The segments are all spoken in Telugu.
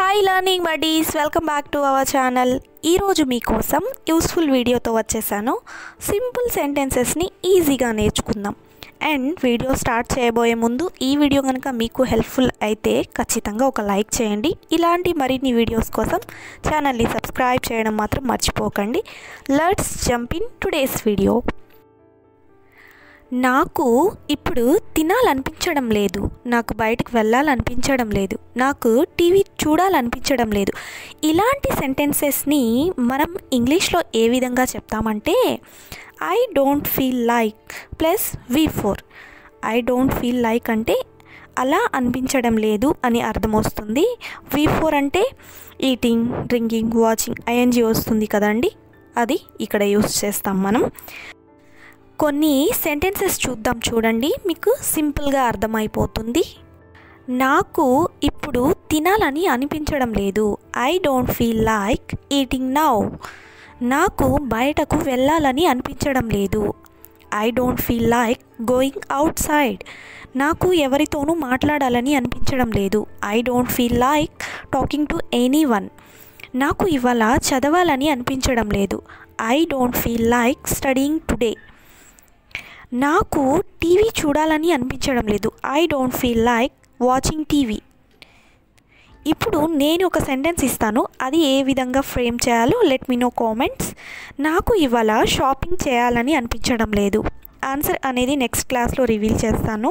Hi learning buddies, welcome back to our channel. ఈరోజు మీకోసం యూస్ఫుల్ వీడియోతో వచ్చేసాను. సింపుల్ సెంటెన్సెస్ని ఈజీగా నేర్చుకుందాం. అండ్ వీడియో స్టార్ట్ చేయబోయే ముందు ఈ వీడియో కనుక మీకు హెల్ప్ఫుల్ అయితే ఖచ్చితంగా ఒక లైక్ చేయండి. ఇలాంటి మరిన్ని వీడియోస్ కోసం ఛానల్ని సబ్స్క్రైబ్ చేయడం మాత్రం మర్చిపోకండి. Let's jump in today's video. నాకు ఇప్పుడు తినాలనిపించడం లేదు, నాకు బయటికి వెళ్ళాలనిపించడం లేదు, నాకు టీవీ చూడాలనిపించడం లేదు. ఇలాంటి సెంటెన్సెస్ని మనం ఇంగ్లీష్లో ఏ విధంగా చెప్తామంటే I don't feel like plus V4. I don't feel like అంటే అలా అనిపించడం లేదు అని అర్థం వస్తుంది. V4 అంటే ఈటింగ్, డ్రింకింగ్, వాచింగ్, ING వస్తుంది కదండి, అది ఇక్కడ యూస్ చేస్తాం మనం. కొన్ని సెంటెన్సెస్ చూద్దాం, చూడండి, మీకు సింపుల్గా అర్థమైపోతుంది. నాకు ఇప్పుడు తినాలని అనిపించడం లేదు, I don't feel like eating now. నాకు బయటకు వెళ్ళాలని అనిపించడం లేదు, I don't feel like going out side. నాకు ఎవరితోనూ మాట్లాడాలని అనిపించడం లేదు, I don't feel like talking to anyone. నాకు ఇవాళ చదవాలని అనిపించడం లేదు, I don't feel like studying today. నాకు టీవీ చూడాలని అనిపించడం లేదు, I don't feel like watching TV. ఇప్పుడు నేను ఒక సెంటెన్స్ ఇస్తాను, అది ఏ విధంగా ఫ్రేమ్ చేయాలో లెట్ మీ నో కామెంట్స్. నాకు ఇవాళ షాపింగ్ చేయాలని అనిపించడం లేదు. ఆన్సర్ అనేది నెక్స్ట్ క్లాస్లో రివీల్ చేస్తాను.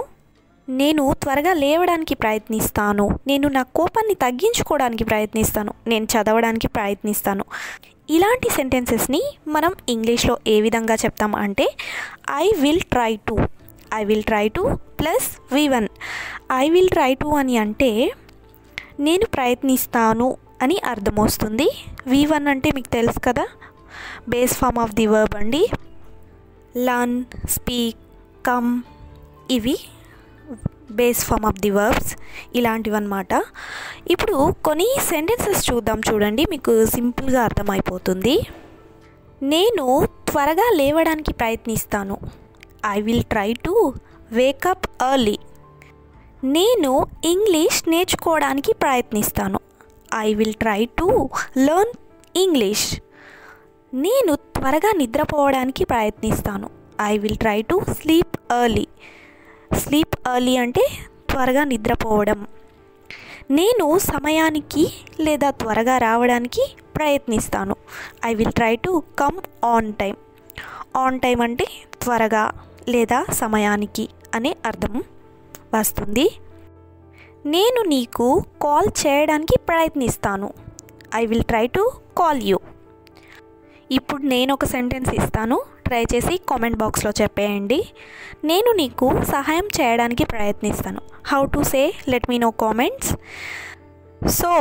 నేను త్వరగా లేవడానికి ప్రయత్నిస్తాను, నేను నా కోపాన్ని తగ్గించుకోవడానికి ప్రయత్నిస్తాను, నేను చదవడానికి ప్రయత్నిస్తాను. ఇలాంటి సెంటెన్సెస్ని మనం ఇంగ్లీష్లో ఏ విధంగా చెప్తాం అంటే I will try to. I will try to plus V1. I will try to అని అంటే నేను ప్రయత్నిస్తాను అని అర్థం వస్తుంది. V1 అంటే మీకు తెలుసు కదా, base form of the verb అండి. లర్న్, స్పీక్, కమ్, ఇవి base form of the verbs, ఇలాంటివన్నమాట. ఇప్పుడు కొన్ని సెంటెన్సెస్ చూద్దాం, చూడండి, మీకు సింపుల్గా అర్థమైపోతుంది. నేను త్వరగా లేవడానికి ప్రయత్నిస్తాను, I will try to wake up early. నేను ఇంగ్లీష్ నేర్చుకోవడానికి ప్రయత్నిస్తాను, I will try to learn English. నేను త్వరగా నిద్రపోవడానికి ప్రయత్నిస్తాను, I will try to sleep early. Sleep early అంటే త్వరగా నిద్రపోవడం. నేను సమయానికి లేదా త్వరగా రావడానికి ప్రయత్నిస్తాను, I will try to come on time. On time అంటే త్వరగా లేదా సమయానికి అనే అర్థం వస్తుంది. నేను నీకు కాల్ చేయడానికి ప్రయత్నిస్తాను, I will try to call you. ఇప్పుడు నేను ఒక సెంటెన్స్ ఇస్తాను, ట్రై చేసి కామెంట్ బాక్స్లో చెప్పేయండి. నేను నీకు సహాయం చేయడానికి ప్రయత్నిస్తాను. How to say let me know comments. So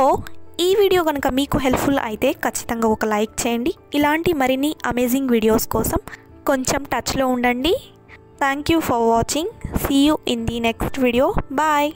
ఈ వీడియో కనుక మీకు హెల్ప్ఫుల్ అయితే ఖచ్చితంగా ఒక లైక్ చేయండి. ఇలాంటి మరిన్ని అమేజింగ్ వీడియోస్ కోసం కొంచెం టచ్లో ఉండండి. Thank you for watching. See you in the next video. Bye.